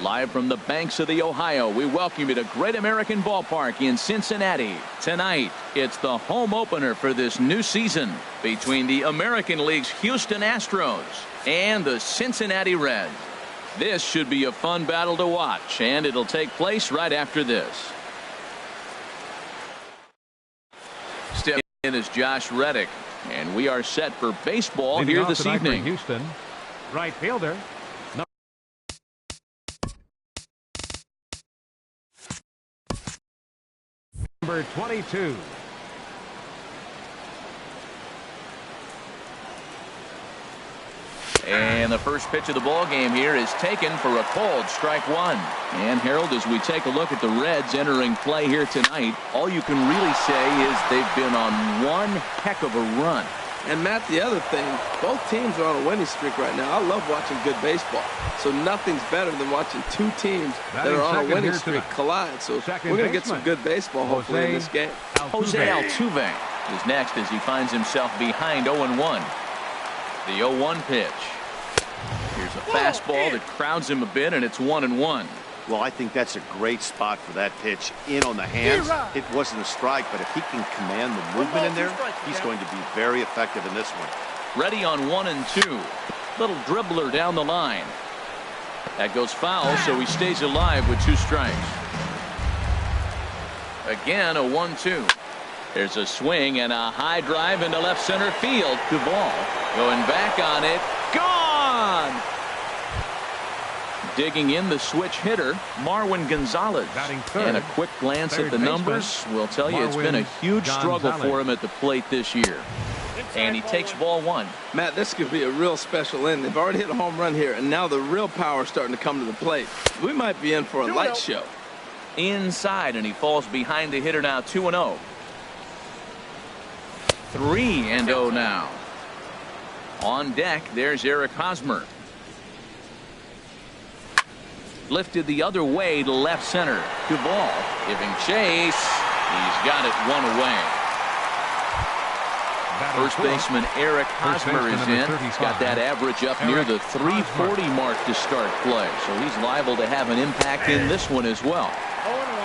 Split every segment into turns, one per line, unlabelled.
Live from the banks of the Ohio, we welcome you to Great American Ballpark in Cincinnati. Tonight, it's the home opener for this new season between the American League's Houston Astros and the Cincinnati Reds. This should be a fun battle to watch, and it'll take place right after this. Step in is Josh Reddick, and we are set for baseball here this evening.
Houston, right fielder. Number 22.
And the first pitch of the ball game here is taken for a called strike one. And Harold, as we take a look at the Reds entering play here tonight, all you can really say is they've been on one heck of a run.
And Matt, the other thing, both teams are on a winning streak right now. I love watching good baseball. So nothing's better than watching two teams that are on a winning streak collide. So we're going to get some good baseball hopefully in this game.
Jose Altuve is next as he finds himself behind 0-1. The 0-1 pitch. Here's a fastball that crowds him a bit, and it's 1-1.
Well, I think that's a great spot for that pitch. In on the hands. It wasn't a strike, but if he can command the movement in there, he's going to be very effective in this one.
Ready on 1-2. Little dribbler down the line. That goes foul, so he stays alive with 2 strikes. Again, a 1-2. There's a swing and a high drive into left center field. Duvall going back on it. Gone! Digging in the switch hitter, Marwin Gonzalez. And a quick glance at the numbers will tell you it's been a huge struggle for him at the plate this year. And he takes ball 1.
Matt, this could be a real special inning. They've already hit a home run here, and now the real power is starting to come to the plate. We might be in for a light show.
Inside, and he falls behind the hitter now, 2-0. 3-0 now. On deck, there's Eric Hosmer. Lifted the other way to left center. Duvall giving chase. He's got it 1 away. First baseman Eric Hosmer is in. He's got that average up near the 340 mark to start play. So he's liable to have an impact in this one as well.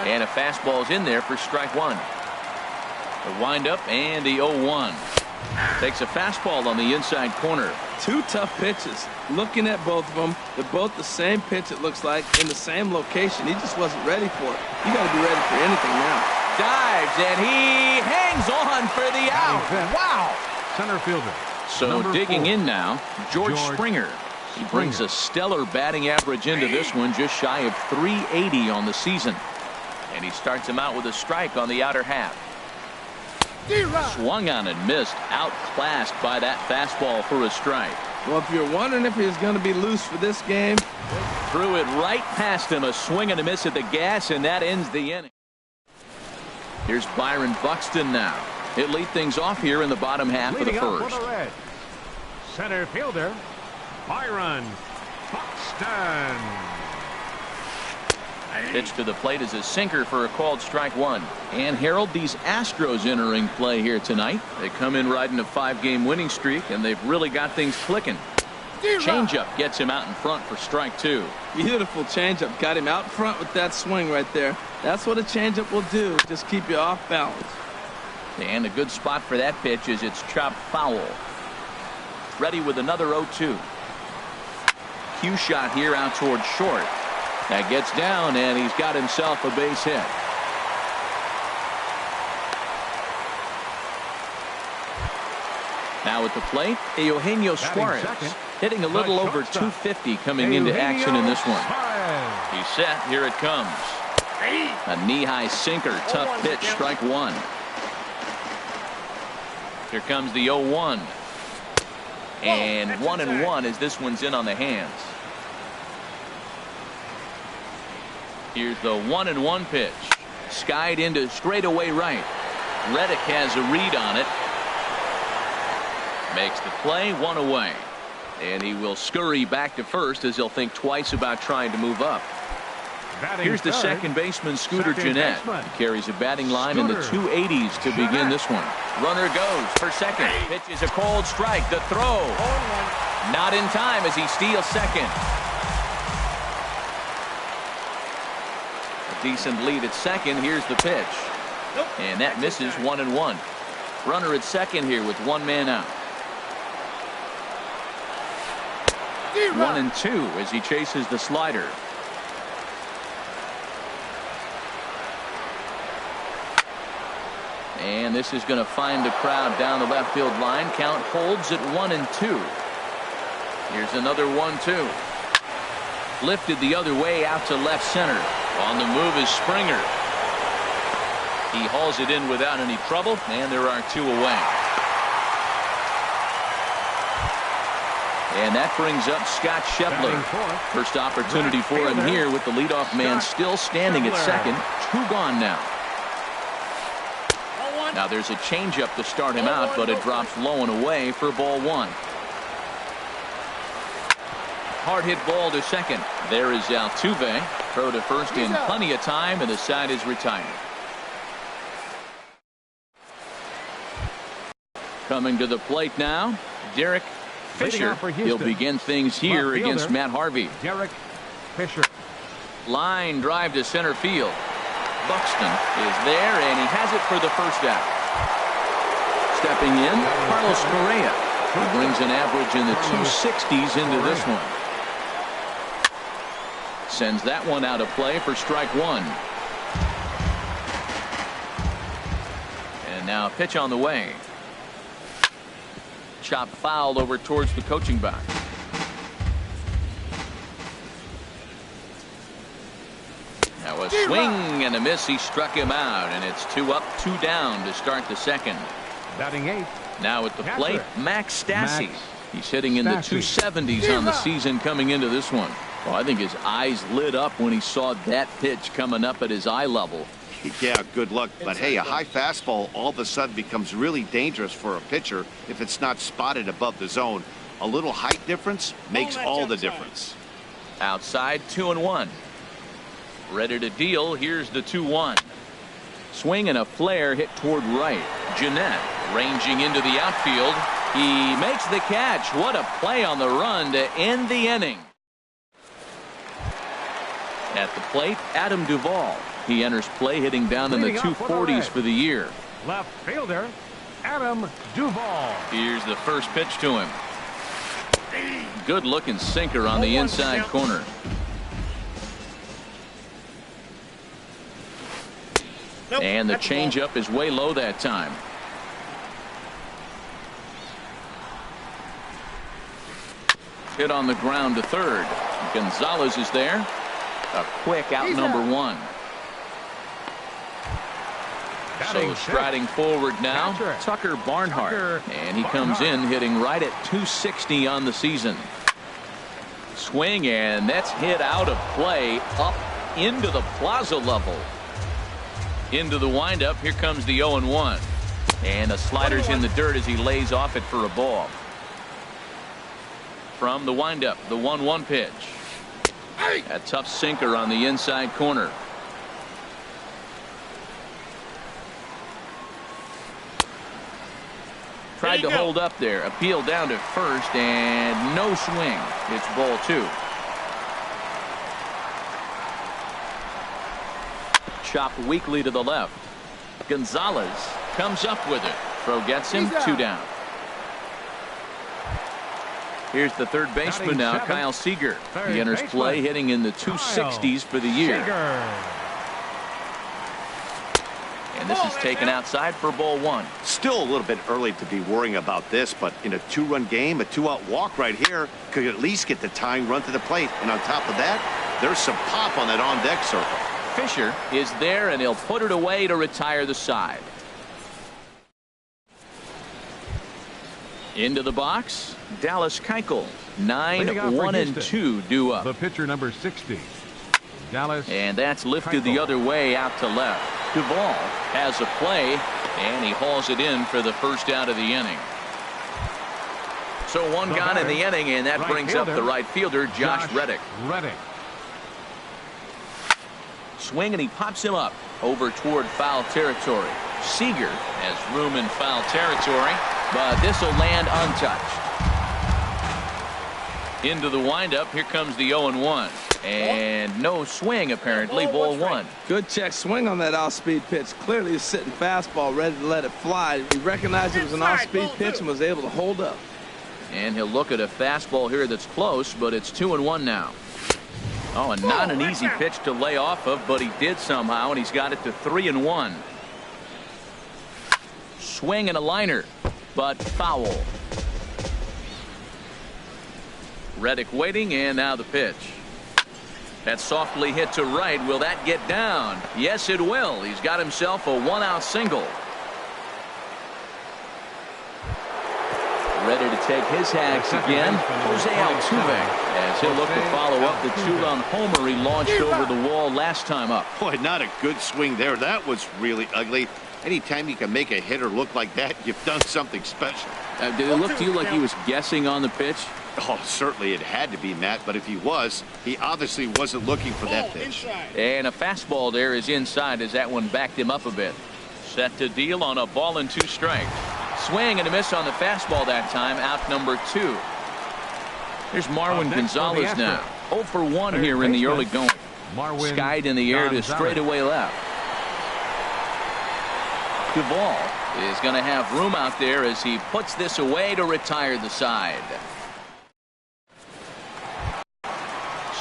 And a fastball's in there for strike 1. The windup and the 0-1. Takes a fastball on the inside corner.
2 tough pitches. Looking at both of them, they're both the same pitch, it looks like, in the same location. He just wasn't ready for it. You got to be ready for anything now.
Dives, and he hangs on for the out. Wow.
Center fielder.
So digging in now, George Springer. He brings a stellar batting average into this one, just shy of 380 on the season. And he starts him out with a strike on the outer half. Swung on and missed, outclassed by that fastball for a strike.
Well, if you're wondering if he's going to be loose for this game,
threw it right past him, a swing and a miss at the gas, and that ends the inning. Here's Byron Buxton now. He'll lead things off here in the bottom half of the first.
Center fielder, Byron Buxton.
Pitch to the plate is a sinker for a called strike 1. And Harold, these Astros entering play here tonight. They come in riding a 5-game winning streak, and they've really got things clicking. Changeup gets him out in front for strike 2.
Beautiful changeup. Got him out front with that swing right there. That's what a changeup will do. Just keep you off balance.
And a good spot for that pitch is it's chopped foul. Ready with another 0-2. Cue shot here out towards short. That gets down, and he's got himself a base hit. Now at the plate, Eugenio Suarez hitting a little over 250 coming into action in this one. He's set. Here it comes. A knee-high sinker. Tough pitch. Strike 1. Here comes the 0-1. And 1-1 as this one's in on the hands. Here's the 1-1 pitch. Skied into straightaway right. Reddick has a read on it. Makes the play, 1 away. And he will scurry back to first as he'll think twice about trying to move up. Here's the second baseman, Scooter Gennett. He carries a batting line in the 280s to begin this one. Runner goes for second. Pitch is a cold strike. The throw. Not in time as he steals second. A decent lead at second. Here's the pitch. And that misses 1-1. Runner at second here with one man out. 1-2 as he chases the slider. And this is going to find the crowd down the left field line. Count holds at 1-2. Here's another 1-2. Lifted the other way out to left center. On the move is Springer. He hauls it in without any trouble, and there are two away. And that brings up Scott Scheffler. First opportunity for him here with the leadoff man still standing at second. Two gone now. Now there's a changeup to start him out, but it drops low and away for ball one. Hard hit ball to second. There is Altuve. Throw to first in plenty of time, and the side is retired. Coming to the plate now, Derek Fisher. He'll begin things here against Matt Harvey.
Derek Fisher.
Line drive to center field. Buxton is there, and he has it for the first out. Stepping in, Carlos Correa. He brings an average in the 260s into this one. Sends that one out of play for strike one. And now a pitch on the way. Chop foul over towards the coaching box. Now a swing and a miss. He struck him out, and it's 2 up, 2 down to start the second.
Batting eighth.
Now at the plate, Max Stassi. He's hitting in the 270s on the season coming into this one. Well, I think his eyes lit up when he saw that pitch coming up at his eye level.
Yeah, good luck. But hey, a high fastball all of a sudden becomes really dangerous for a pitcher if it's not spotted above the zone. A little height difference makes all the difference.
Outside, 2-1. Ready to deal. Here's the 2-1. Swing and a flare hit toward right. Jeanette ranging into the outfield. He makes the catch. What a play on the run to end the inning. At the plate, Adam Duvall. He enters play hitting down in the 240s for the year.
Left fielder, Adam Duvall.
Here's the first pitch to him. Good looking sinker on the inside corner. And the changeup is way low that time. Hit on the ground to third. Gonzalez is there. A quick out number one. So striding forward now, Tucker Barnhart. And he comes in hitting right at 260 on the season. Swing, and that's hit out of play up into the plaza level. Into the windup. Here comes the 0-1. And the slider's in the dirt as he lays off it for a ball. From the windup, the 1-1 pitch. A tough sinker on the inside corner. Tried to hold up there. Appeal down to first, and no swing. It's ball two. Chopped weakly to the left. Gonzalez comes up with it. Throw gets him. 2 down. Here's the third baseman now, Kyle Seager. He enters play hitting in the 260s for the year. And this is taken outside for ball one.
Still a little bit early to be worrying about this, but in a 2-run game, a 2-out walk right here could at least get the tying run to the plate. And on top of that, there's some pop on that on-deck circle.
Fisher is there, and he'll put it away to retire the side. Into the box, Dallas Keuchel. 9-1-2 due up.
The pitcher number 60, Dallas.
And that's lifted the other way out to left. Duvall has a play, and he hauls it in for the first out of the inning. So one gone in the inning, and that brings up the right fielder, Josh Reddick. Swing, and he pops him up over toward foul territory. Seager has room in foul territory, but this will land untouched. Into the windup. Here comes the 0-1. And no swing, apparently. Ball one.
Good check swing on that off-speed pitch. Clearly he's sitting fastball, ready to let it fly. He recognized it was an off-speed pitch and was able to hold up.
And he'll look at a fastball here that's close, but it's 2-1 now. Oh, and not an easy pitch to lay off of, but he did somehow, and he's got it to 3-1. Swing and a liner, but foul. Reddick waiting, and now the pitch. That's softly hit to right. Will that get down? Yes, it will. He's got himself a one-out single. Ready to take his hacks again, Jose Altuve, as he'll look to follow up the two-run homer he launched over the wall last time up.
Boy, not a good swing there. That was really ugly. Anytime you can make a hitter look like that, you've done something special.
Did it look to you like he was guessing on the pitch?
Oh, certainly it had to be, Matt, but if he was, he obviously wasn't looking for that pitch.
And a fastball there is inside as that one backed him up a bit. Set to deal on a ball and 2 strikes. Swing and a miss on the fastball that time, out number 2. Here's Marwin Gonzalez now. 0 for 1 here in the early going. Skied in the air to straightaway left. Duvall is going to have room out there as he puts this away to retire the side.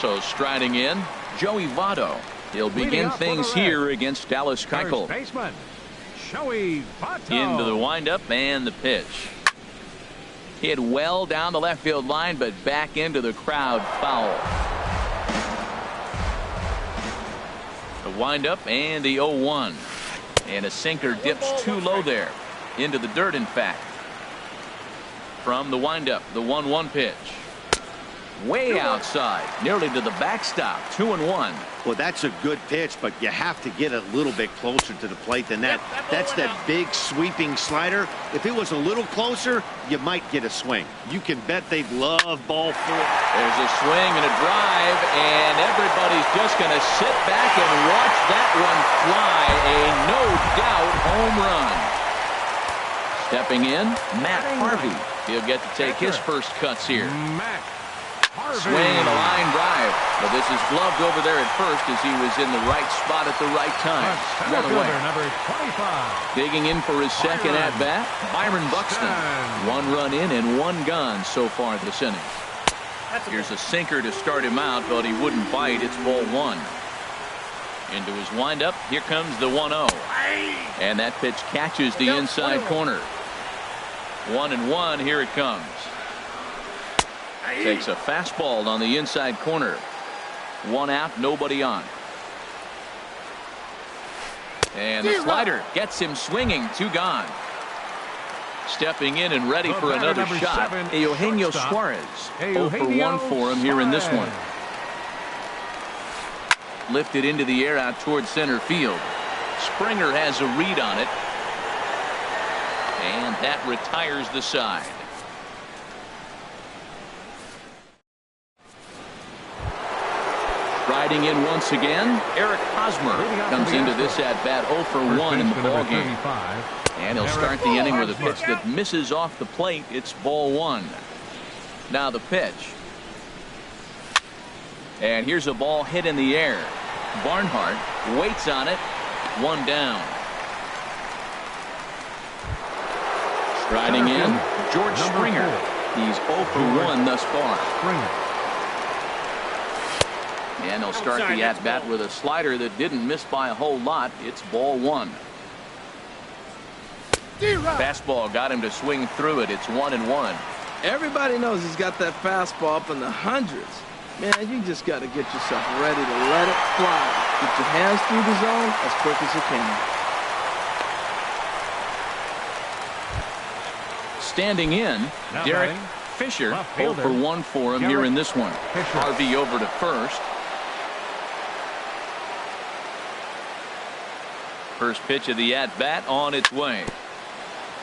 So striding in, Joey Votto. He'll begin things here against Dallas Keuchel. Into the windup and the pitch. Hit well down the left field line, but back into the crowd, foul. The windup and the 0-1. And a sinker dips too low there. Into the dirt, in fact. From the windup, the 1-1 pitch. Way outside, nearly to the backstop, 2-1.
Well, that's a good pitch, but you have to get a little bit closer to the plate than that. That's that big sweeping slider. If it was a little closer, you might get a swing. You can bet they'd love ball 4.
There's a swing and a drive, and everybody's just going to sit back and watch that one fly. A no-doubt home run. Stepping in, Matt Harvey. He'll get to take his first cuts here. Swing and a line drive. But this is gloved over there at first as he was in the right spot at the right time. One away.
Number 25.
Digging in for his second at-bat, Byron Buxton. 1 run in and 1 gone so far this inning. Here's a sinker to start him out, but he wouldn't bite. It's ball 1. Into his windup. Here comes the 1-0. And that pitch catches the inside corner. 1-1. Here it comes. Takes a fastball on the inside corner. 1 out, nobody on. And the slider gets him swinging. 2 gone. Stepping in and ready for another shot, Eugenio Suarez. 0 for 1 for him here in this one. Lifted into the air out towards center field. Springer has a read on it. And that retires the side. Riding in once again, Eric Hosmer comes into this at-bat 0 for 1 in the ballgame. And he'll start the inning with a pitch that misses off the plate. It's ball 1. Now the pitch. And here's a ball hit in the air. Barnhart waits on it. 1 down. Striding in, George Springer. He's 0 for 1 thus far. And he'll start the at-bat with a slider that didn't miss by a whole lot. It's ball 1. Fastball got him to swing through it. It's 1-1.
Everybody knows he's got that fastball up in the hundreds. Man, you just got to get yourself ready to let it fly. Get your hands through the zone as quick as you can.
Standing in, Derek Fisher. 0 for 1 for him here in this one. Harvey over to first. First pitch of the at-bat on its way.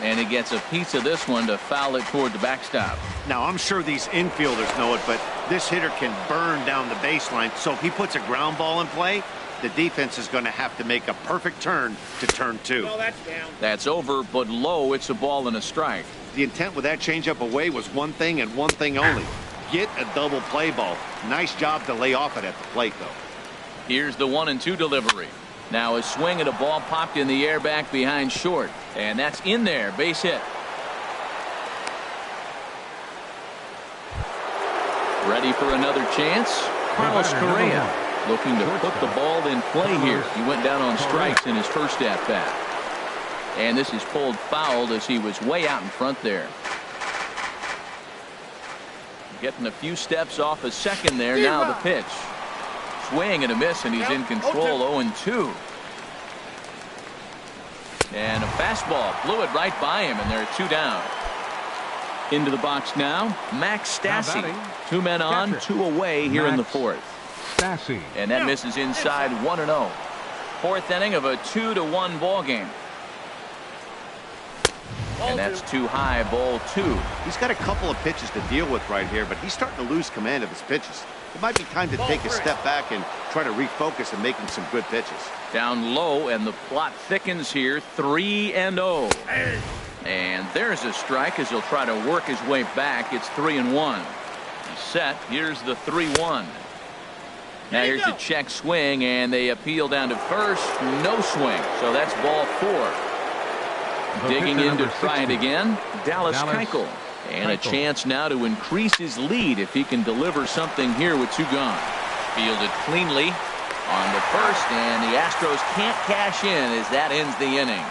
And he gets a piece of this one to foul it toward the backstop.
Now, I'm sure these infielders know it, but this hitter can burn down the baseline. So if he puts a ground ball in play, the defense is going to have to make a perfect turn to turn 2.
No, that's down.
That's over, but low. It's a ball and a strike.
The intent with that changeup away was one thing and one thing only. get a double play ball. Nice job to lay off it at the plate, though.
Here's the 1-2 delivery. Now a swing at a ball popped in the air back behind short. And that's in there. Base hit. Ready for another chance. Carlos Correa looking to put the ball in play here. He went down on strikes in his first at-bat. And this is pulled foul as he was way out in front there. Getting a few steps off a second there. Now the pitch. Swing and a miss, and he's in control. 0-2. And a fastball blew it right by him, and there are 2 down. Into the box now, Max Stassi. 2 men on, 2 away here in the 4th. And that misses inside. 1-0. 4th inning of a 2-1 ball game. And that's too high. Ball 2.
He's got a couple of pitches to deal with right here, but he's starting to lose command of his pitches. It might be time to take a step back and try to refocus and making some good pitches.
Down low, and the plot thickens here. 3-0. And there's a strike as he'll try to work his way back. It's 3-1. He's set. Here's the 3-1. Now here's the check swing, and they appeal down to first. No swing. So that's ball 4. Digging in to try it again. Dallas Keuchel. And a chance now to increase his lead if he can deliver something here with 2 gone. Fielded cleanly on the first, and the Astros can't cash in as that ends the inning.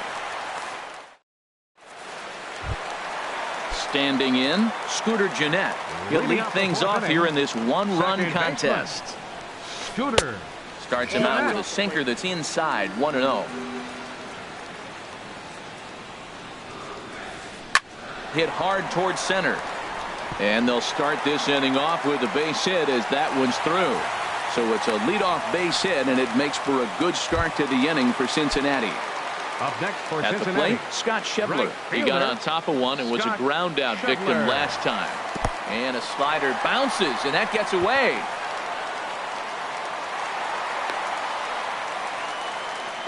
Standing in, Scooter Gennett. He'll lead things off here in this 1-run contest.
Scooter
starts him out with a sinker that's inside. 1-0. Hit hard towards center. And they'll start this inning off with a base hit as that one's through. So it's a leadoff base hit, and it makes for a good start to the inning for Cincinnati.
Up next for
At the plate, Scott Schebler. He got on top of one and was a ground out victim last time. And a slider bounces, and that gets away.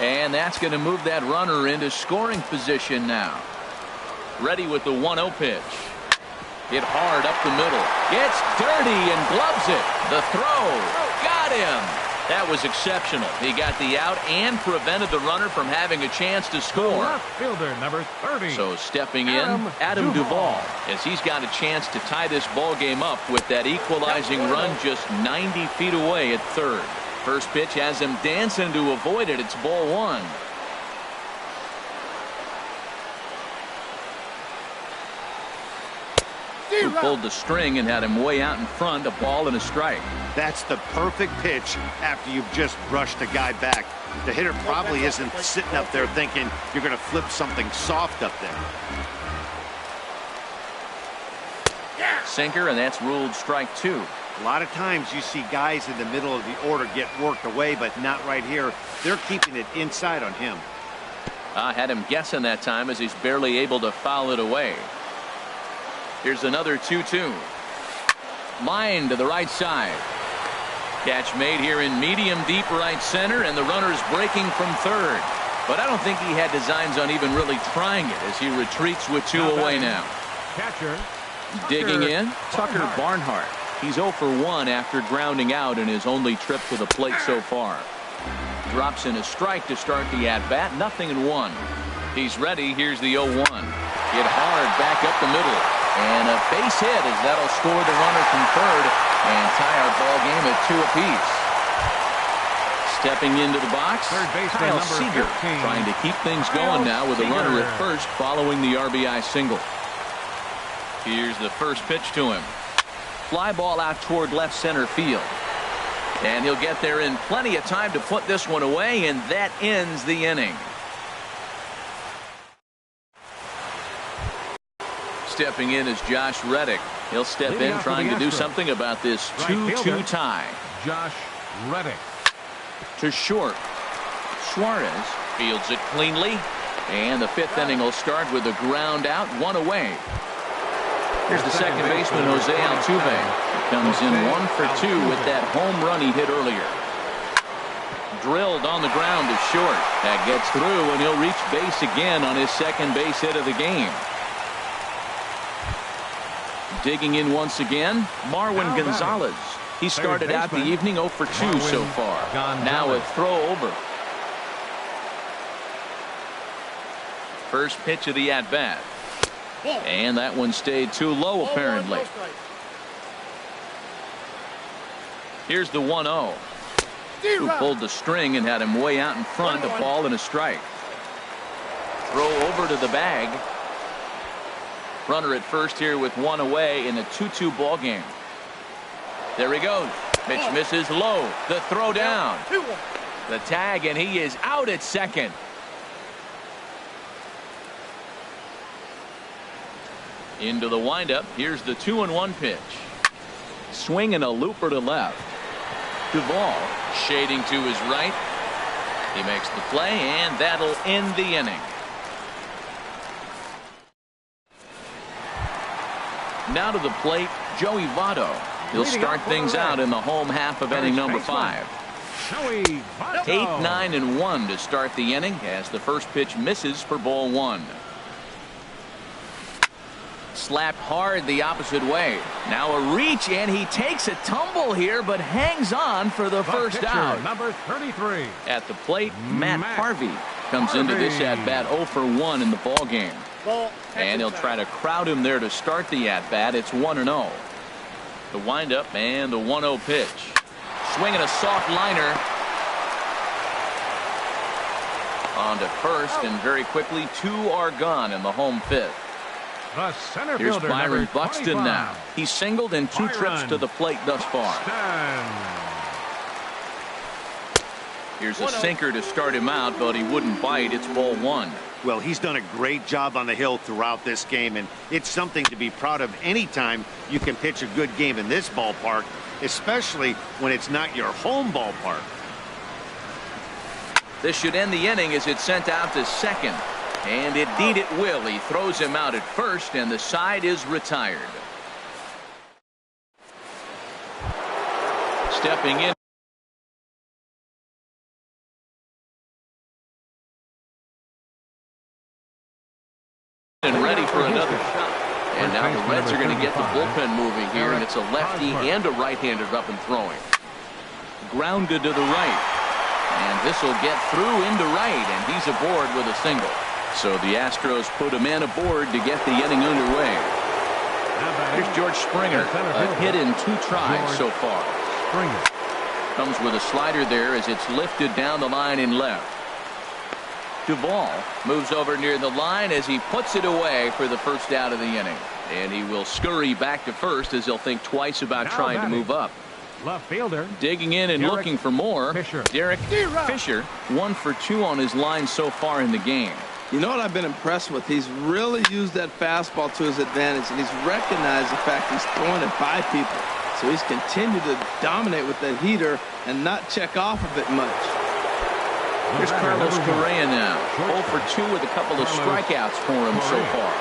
And that's going to move that runner into scoring position now. Ready with the 1-0 pitch. Hit hard up the middle. Gets dirty and gloves it. The throw. Got him. That was exceptional. He got the out and prevented the runner from having a chance to score.
Left fielder number 30.
So stepping in, Adam Duvall, as he's got a chance to tie this ball game up with that equalizing run just 90 feet away at third. First pitch has him dancing to avoid it. It's ball 1. Who pulled the string and had him way out in front, a ball and a strike.
That's the perfect pitch after you've just brushed a guy back. The hitter probably isn't sitting up there thinking you're going to flip something soft up there.
Sinker, and that's ruled strike 2.
A lot of times you see guys in the middle of the order get worked away, but not right here. They're keeping it inside on him.
Had him guessing that time as he's barely able to foul it away. Here's another 2-2. Line to the right side. Catch made here in medium deep right center, and the runner's breaking from third. But I don't think he had designs on even really trying it as he retreats with 2 away now.
Catcher.
Digging in, Tucker Barnhart. He's 0 for 1 after grounding out in his only trip to the plate so far. Drops in a strike to start the at-bat. 0-1. He's ready. Here's the 0-1. Hit hard back up the middle. And a base hit as that'll score the runner from third and tie our ball game at 2 apiece. Stepping into the box, Kyle Seager trying to keep things going now with a runner at first following the RBI single. Here's the first pitch to him. Fly ball out toward left center field. And he'll get there in plenty of time to put this one away, and that ends the inning. Stepping in is Josh Reddick. He'll step in trying to do something about this 2-2 tie.
Josh Reddick.
To short. Suarez fields it cleanly. And the 5th inning will start with a ground out, 1 away. Here's the second baseman, Jose Altuve. He comes in 1 for 2 with that home run he hit earlier. Drilled on the ground to short. That gets through, and he'll reach base again on his second base hit of the game. Digging in once again, Marwin Gonzalez. He started out the evening 0 for 2 so far. Now a throw over. First pitch of the at-bat. And that one stayed too low, apparently. Here's the 1-0. Who pulled the string and had him way out in front, a ball and a strike. Throw over to the bag. Runner at first here with one away in a 2-2 ball game. There he goes. Pitch misses low. The throw down. The tag, and he is out at second. Into the windup. Here's the 2-1 pitch. Swinging a looper to left. Duvall shading to his right. He makes the play, and that'll end the inning. Now to the plate, Joey Votto. He'll start things out in the home half of inning number 5. 8, 9, and 1 to start the inning as the first pitch misses for ball 1. Slapped hard the opposite way. Now a reach, and he takes a tumble here, but hangs on for the first out.
Number 33.
At the plate, Matt Harvey comes into this at-bat 0 for 1 in the ball game. And he'll try to crowd him there to start the at-bat. It's 1-0. The windup and the 1-0 pitch. Swinging a soft liner. On to first, and very quickly 2 are gone in the home 5th.
The center
Here's
fielder,
Byron Buxton
25.
now. He's singled in 2 trips to the plate thus far. Here's a sinker to start him out, but he wouldn't bite. It's ball 1.
Well, he's done a great job on the hill throughout this game, and it's something to be proud of anytime you can pitch a good game in this ballpark, especially when it's not your home ballpark.
This should end the inning as it's sent out to second. And indeed it will. He throws him out at first, and the side is retired. Stepping in. And ready for another shot. And now the Reds are going to get the bullpen moving here, and it's a lefty and a right-hander up and throwing. Grounded to the right. And this will get through into right, and he's aboard with a single. So the Astros put a man aboard to get the inning underway. Here's George Springer, a hit in 2 tries so far.
Springer
comes with a slider there as it's lifted down the line in left. Duvall moves over near the line as he puts it away for the first out of the inning. And he will scurry back to first as he'll think twice about trying to move up.
left fielder.
Digging in and looking for more. Derek Fisher, 1 for 2 on his line so far in the game.
You know what I've been impressed with? He's really used that fastball to his advantage, and he's recognized the fact he's throwing it by people. So he's continued to dominate with that heater and not check off of it much.
Here's Carlos Correa now. 0 for 2 with a couple of strikeouts for him so far.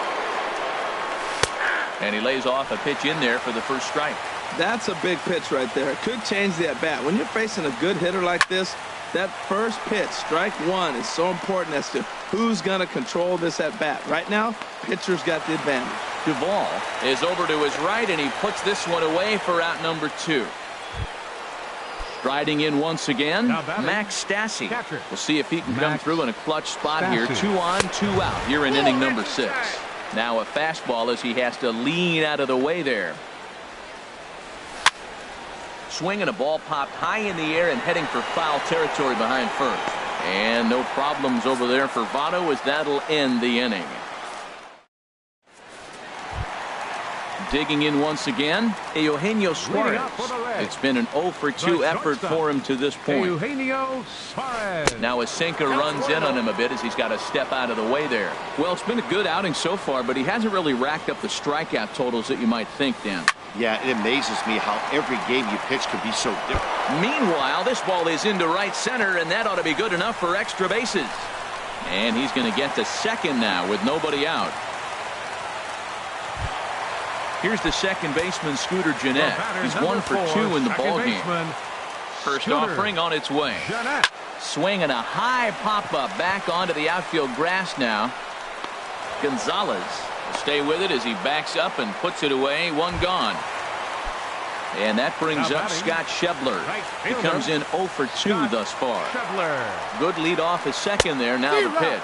And he lays off a pitch in there for the first strike.
That's a big pitch right there. It could change the at-bat. When you're facing a good hitter like this, that first pitch, strike 1, is so important as to who's going to control this at-bat. Right now, pitcher's got the advantage.
Duvall is over to his right, and he puts this one away for out number 2. Striding in once again, Max Stassi. We'll see if he can come through in a clutch spot here. 2 on, 2 out here in inning number 6. Now a fastball as he has to lean out of the way there. Swinging, a ball popped high in the air and heading for foul territory behind first. And no problems over there for Votto as that'll end the inning. Digging in once again, Eugenio Suarez. It's been an 0 for 2 effort for him to this point.
Eugenio Suarez.
Now a sinker runs in on him a bit as he's got to step out of the way there. Well, it's been a good outing so far, but he hasn't really racked up the strikeout totals that you might think, Dan.
Yeah, it amazes me how every game you pitch can be so different.
Meanwhile, this ball is into right center, and that ought to be good enough for extra bases. And he's going to get to second now with nobody out. Here's the second baseman, Scooter Gennett. He's 1 for 2 in the ballgame. First offering on its way. Swinging a high pop-up back onto the outfield grass now. Gonzalez Stay with it as he backs up and puts it away. One gone. And that brings up Scott Schebler. He comes in 0 for 2 thus far. Good lead off his second there. Now the pitch.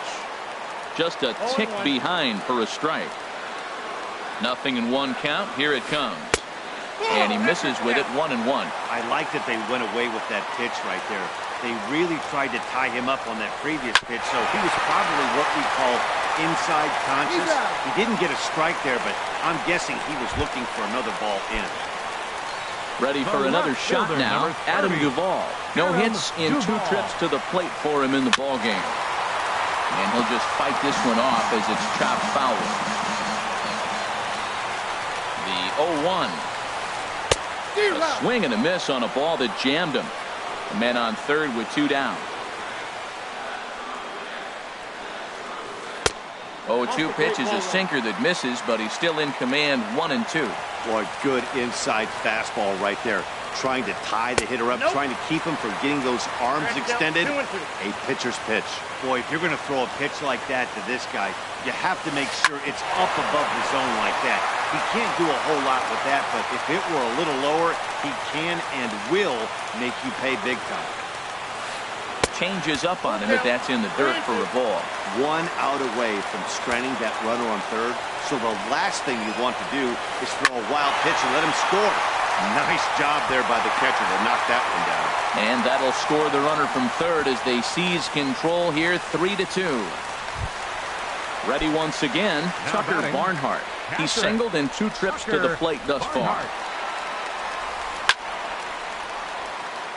Just a tick behind for a strike. 0-1 count. Here it comes. And he misses with it. 1-1.
I like that they went away with that pitch right there. They really tried to tie him up on that previous pitch, so he was probably what we call inside conscious. He didn't get a strike there, but I'm guessing he was looking for another ball in.
Ready for another shot now. Adam Duvall. No hits in 2 trips to the plate for him in the ball game. And he'll just fight this one off as it's chopped foul. The 0-1. A swing and a miss on a ball that jammed him. The man on third with 2 down. 0-2 pitch is a sinker that misses, but he's still in command. 1-2.
Boy, good inside fastball right there. Trying to tie the hitter up, trying to keep him from getting those arms extended. A pitcher's pitch. Boy, if you're going to throw a pitch like that to this guy, you have to make sure it's up above the zone like that. He can't do a whole lot with that, but if it were a little lower, he can and will make you pay big time.
Changes up on him if that's in the dirt for a ball.
1 out away from stranding that runner on third. So the last thing you want to do is throw a wild pitch and let him score. Nice job there by the catcher to knock that one down.
And that'll score the runner from third as they seize control here. 3-2. Ready once again, Tucker Barnhart. He's singled in 2 trips to the plate thus far.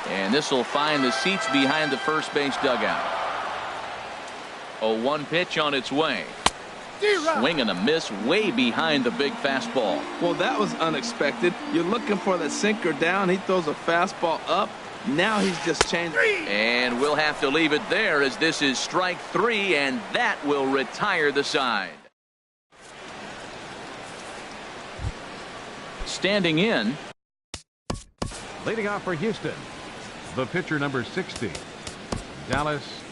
And this will find the seats behind the first base dugout. 0-1 pitch on its way. Swing and a miss way behind the big fastball.
Well, that was unexpected. You're looking for the sinker down. He throws a fastball up. Now he's just changed.
And we'll have to leave it there as this is strike 3, and that will retire the side. Standing in.
Leading off for Houston, the pitcher number 60, Dallas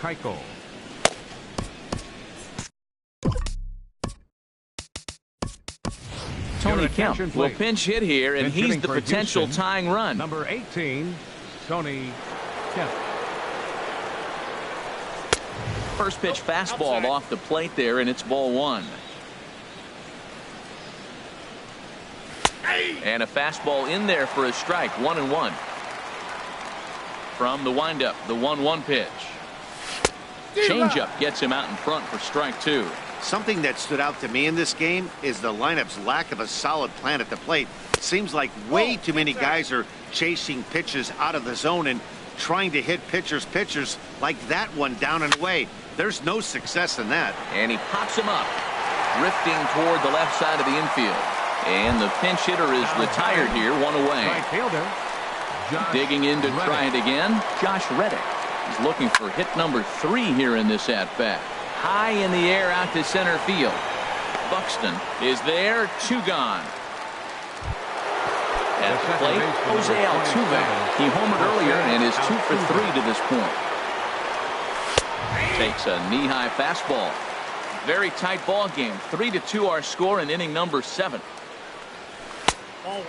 Keuchel.
Tony Kemp will pinch hit here, and he's the potential
Houston,
tying run.
Number 18, Tony Kemp.
First pitch fastball off the plate there, and it's ball 1. And a fastball in there for a strike. 1-1. From the windup, the 1-1 pitch. Changeup gets him out in front for strike 2.
Something that stood out to me in this game is the lineup's lack of a solid plan at the plate. It seems like way too many guys are chasing pitches out of the zone and trying to hit pitchers like that one down and away. There's no success in that.
And he pops him up, drifting toward the left side of the infield. And the pinch hitter is retired here, 1 away.
Right fielder,
digging in to try it again, Josh Reddick. He's looking for hit number 3 here in this at-bat. High in the air out to center field. Buxton is there, 2 gone. At the plate, Jose Altuve. He homered earlier and is 2 for 3 to this point. Takes a knee-high fastball. Very tight ball game. 3-2 our score in inning number 7.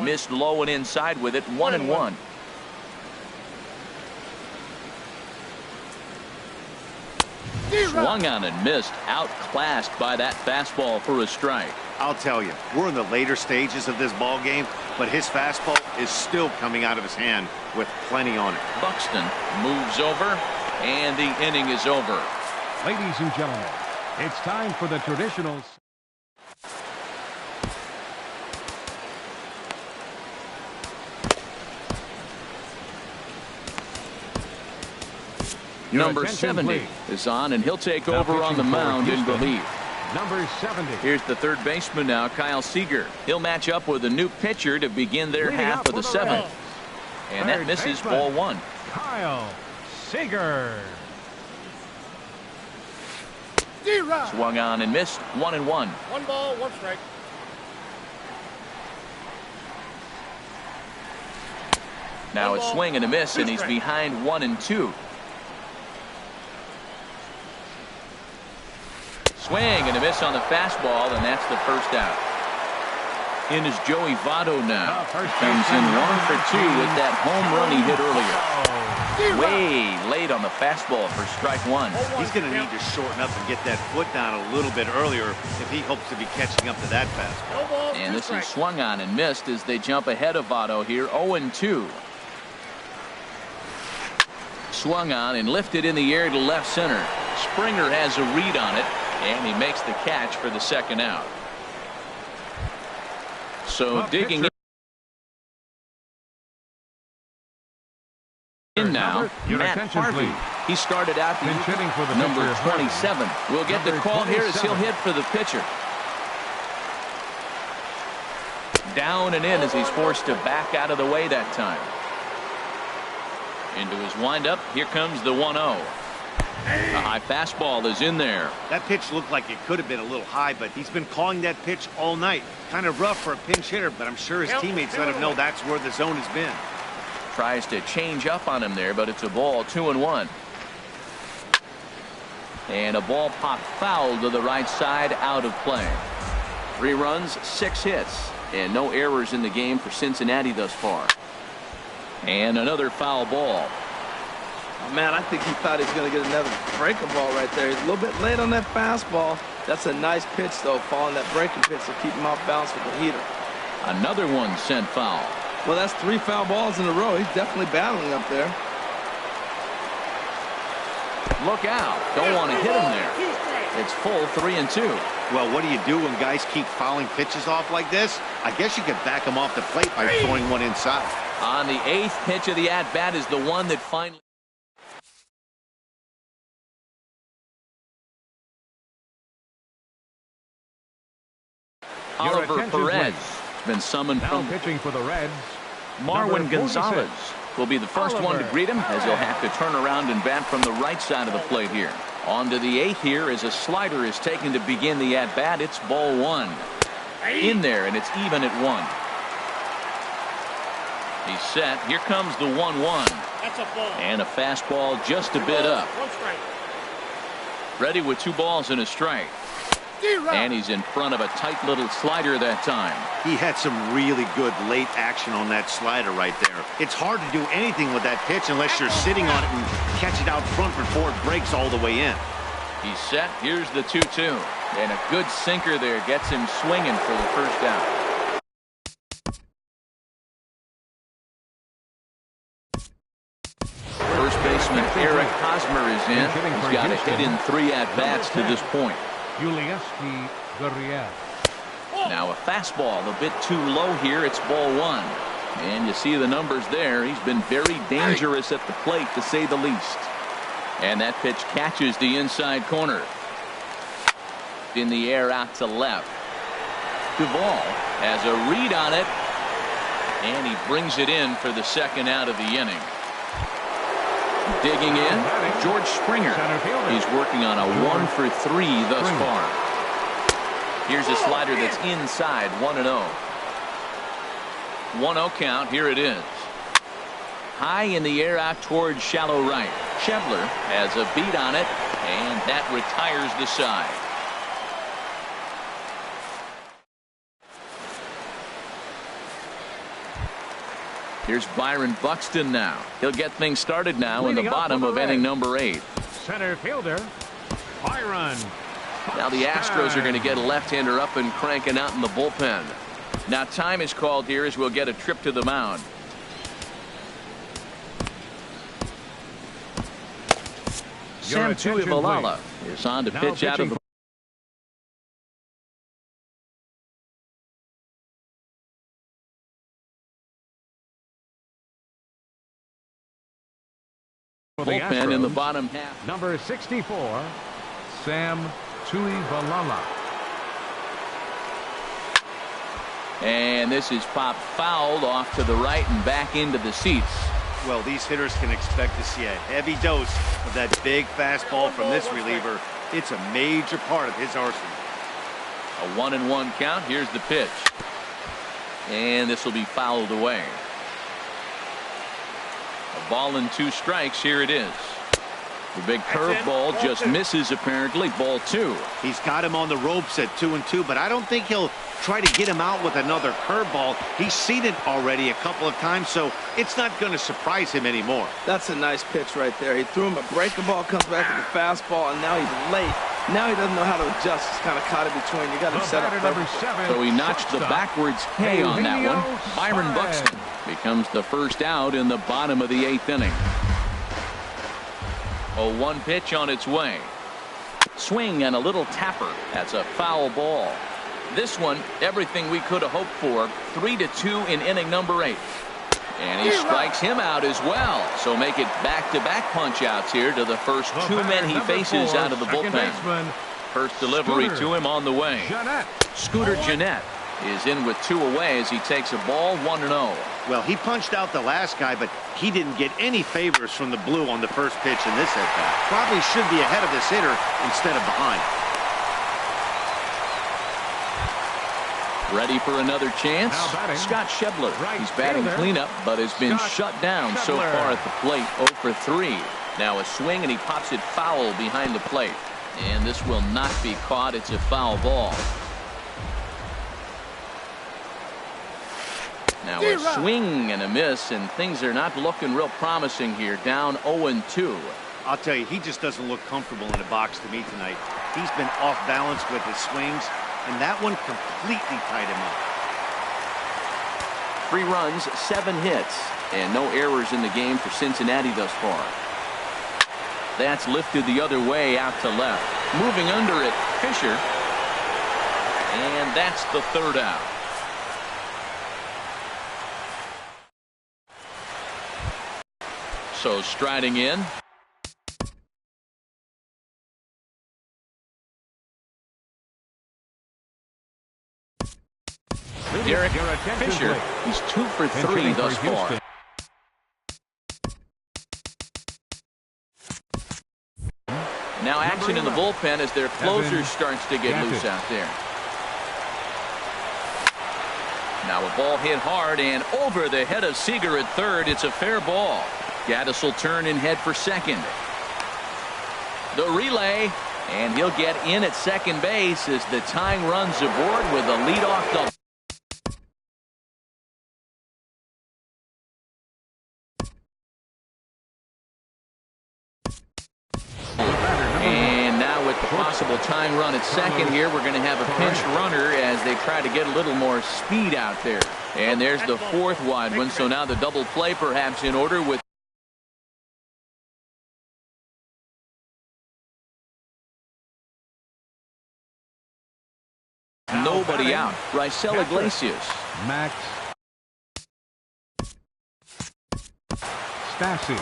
Missed low and inside with it. 1-1. Swung on and missed. Outclassed by that fastball for a strike.
I'll tell you, we're in the later stages of this ball game, but his fastball is still coming out of his hand with plenty on it.
Buxton moves over, and the inning is over.
Ladies and gentlemen, it's time for the traditional.
Number 70 is on, and he'll take over on the mound in relief.
Number 70.
Here's the third baseman now, Kyle Seager. He'll match up with a new pitcher to begin their half of the 7th. And that misses ball 1.
Kyle Seager.
Swung on and missed. 1-1.
1 ball, 1 strike.
Now a swing and a miss, and he's behind 1-2. swing and a miss on the fastball, and that's the first out. In is Joey Votto now. Comes in 1 for 2 with that home run he hit earlier. Way late on the fastball for strike one.
He's going to need to shorten up and get that foot down a little bit earlier if he hopes to be catching up to that fastball.
And this is swung on and missed as they jump ahead of Votto here, 0-2. Swung on and lifted in the air to left center. Springer has a read on it, and he makes the catch for the second out. So digging in now, Matt Harvey. He started out the number 27. We'll get the call here as he'll hit for the pitcher. Down and in as he's forced to back out of the way that time. Into his windup. Here comes the 1-0. A high fastball is in there.
That pitch looked like it could have been a little high, but he's been calling that pitch all night. Kind of rough for a pinch hitter, but I'm sure his teammates let him know that's where the zone has been.
Tries to change up on him there, but it's a ball, 2-1. And a ball popped foul to the right side, out of play. 3 runs, 6 hits, and no errors in the game for Cincinnati thus far. And another foul ball.
Oh, man, I think he thought he was going to get another breaker ball right there. He's a little bit late on that fastball. That's a nice pitch, though, following that breaking pitch to keep him off balance with the heater.
Another one sent foul.
Well, that's 3 foul balls in a row. He's definitely battling up there.
Look out. Don't want to hit him there. It's full 3-2.
Well, what do you do when guys keep fouling pitches off like this? I guess you could back them off the plate by throwing one inside.
On the 8th pitch of the at-bat is the one that finally... Oliver Perez has been summoned
Now
from
pitching for the Reds.
Marwin Gonzalez will be the first one to greet him, as he'll have to turn around and bat from the right side of the plate here. On to the 8th here as a slider is taken to begin the at-bat. It's ball 1. In there, and it's even at 1. He's set. Here comes the 1-1.
That's a ball.
And a fastball just a bit up.
1 strike.
Ready with 2 balls and a strike. And he's in front of a tight little slider that time.
He had some really good late action on that slider right there. It's hard to do anything with that pitch unless you're sitting on it and catch it out front before it breaks all the way in.
He's set. Here's the 2-2. And a good sinker there gets him swinging for the first out. First baseman Eric Hosmer is in. He's got a hit in 3 at-bats to this point.
Yulieski Gurriel.
Now a fastball a bit too low here. It's ball 1. And you see the numbers there. He's been very dangerous at the plate, to say the least. And that pitch catches the inside corner. In the air out to left. Duvall has a read on it. And he brings it in for the second out of the inning. Digging in, George Springer. He's working on a 1 for 3 thus far. Here's a slider that's inside, 1-0. 1-0 count. Here it is. High in the air out towards shallow right. Schebler has a beat on it, and that retires the side. Here's Byron Buxton now. He'll get things started now in the bottom of inning number 8.
Center fielder, Byron.
Now the Astros are going to get a left-hander up and cranking out in the bullpen. Now time is called here as we'll get a trip to the mound. Sam Tuivailala is on to pitch out of the bullpen in the bottom half.
Number 64, Sam Tuivailala.
And this is popped fouled off to the right and back into the seats.
Well, these hitters can expect to see a heavy dose of that big fastball from this reliever. It's a major part of his arsenal.
A 1-1 count. Here's the pitch. And this will be fouled away. A ball and 2 strikes. Here it is. The big curveball just misses, apparently. Ball 2.
He's got him on the ropes at 2-2, but I don't think he'll try to get him out with another curveball. He's seen it already a couple of times, so it's not going to surprise him anymore.
That's a nice pitch right there. He threw him a breaking ball, comes back with a fastball, and now he's late. Now he doesn't know how to adjust. He's kind of caught in between. You got him set up perfectly.
So he notched the backwards K on that one. Byron Buxton becomes the first out in the bottom of the 8th inning. 0-1 pitch on its way. Swing and a little tapper. That's a foul ball. This one, everything we could have hoped for. 3-2 in inning number 8. And he strikes him out as well. So make it back-to-back punch-outs here to the first 2 men he faces out of the bullpen. First delivery to him on the way. Scooter Gennett is in with 2 away as he takes a ball 1-0.
Well, he punched out the last guy, but he didn't get any favors from the blue on the first pitch in this at-bat. Probably should be ahead of this hitter instead of behind.
Ready for another chance. Scott Schebler. He's batting cleanup, but has been shut down so far at the plate. 0 for 3. Now a swing, and he pops it foul behind the plate. And this will not be caught. It's a foul ball. Now a swing and a miss, and things are not looking real promising here. Down 0-2.
I'll tell you, he just doesn't look comfortable in the box to me tonight. He's been off balance with his swings, and that one completely tied him up.
3 runs, 7 hits, and no errors in the game for Cincinnati thus far. That's lifted the other way out to left. Moving under it, Fisher. And that's the 3rd out. So striding in. Derek Fisher. He's 2 for 3 thus far. Now action in the bullpen as their closer starts to get loose out there. Now a ball hit hard and over the head of Seager at third. It's a fair ball. Gaddis will turn and head for second. The relay, and he'll get in at second base as the tying runs aboard with a leadoff double. And now with the possible tying run at second here, we're going to have a pinch runner as they try to get a little more speed out there. And there's the 4th wide one, so now the double play perhaps in order with nobody out. Raisel Iglesias.
Max Stassi.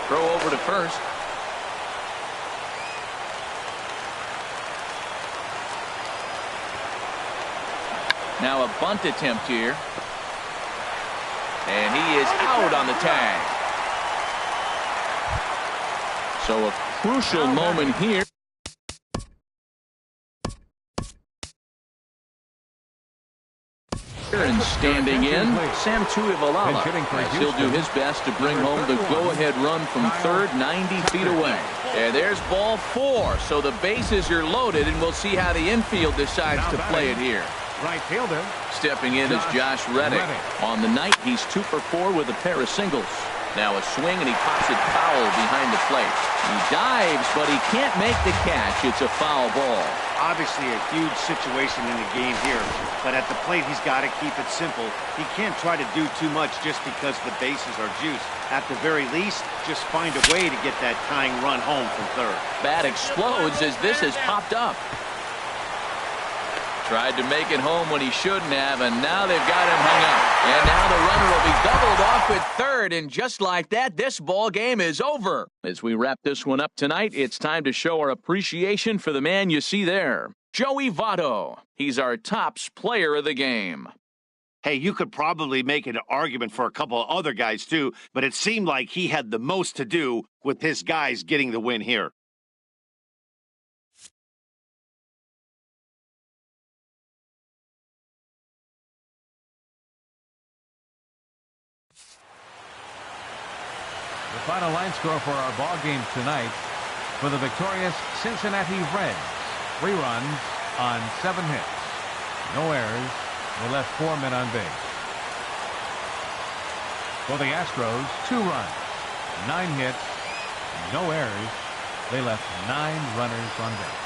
Throw over to first. Now a bunt attempt here. And he is out on the tag. So a crucial moment here. And standing in, Sam Tuivalala, as he'll do his best to bring home the go-ahead run from third, 90 feet away. And there's ball 4, so the bases are loaded, and we'll see how the infield decides to play it here.
Right fielder.
Stepping in is Josh Reddick. On the night, he's 2 for 4 with a pair of singles. Now a swing, and he pops it foul behind the plate. He dives, but he can't make the catch. It's a foul ball.
Obviously a huge situation in the game here, but at the plate he's got to keep it simple. He can't try to do too much just because the bases are juiced. At the very least, just find a way to get that tying run home from third.
Bat explodes as this has popped up. Tried to make it home when he shouldn't have, and now they've got him hung up. And now the runner will be doubled off at third, and just like that, this ball game is over. As we wrap this one up tonight, it's time to show our appreciation for the man you see there, Joey Votto. He's our tops player of the game.
Hey, you could probably make an argument for a couple of other guys too, but it seemed like he had the most to do with his guys getting the win here.
The final line score for our ball game tonight for the victorious Cincinnati Reds. 3 runs on 7 hits. No errors. They left 4 men on base. For the Astros, 2 runs, 9 hits, no errors. They left 9 runners on base.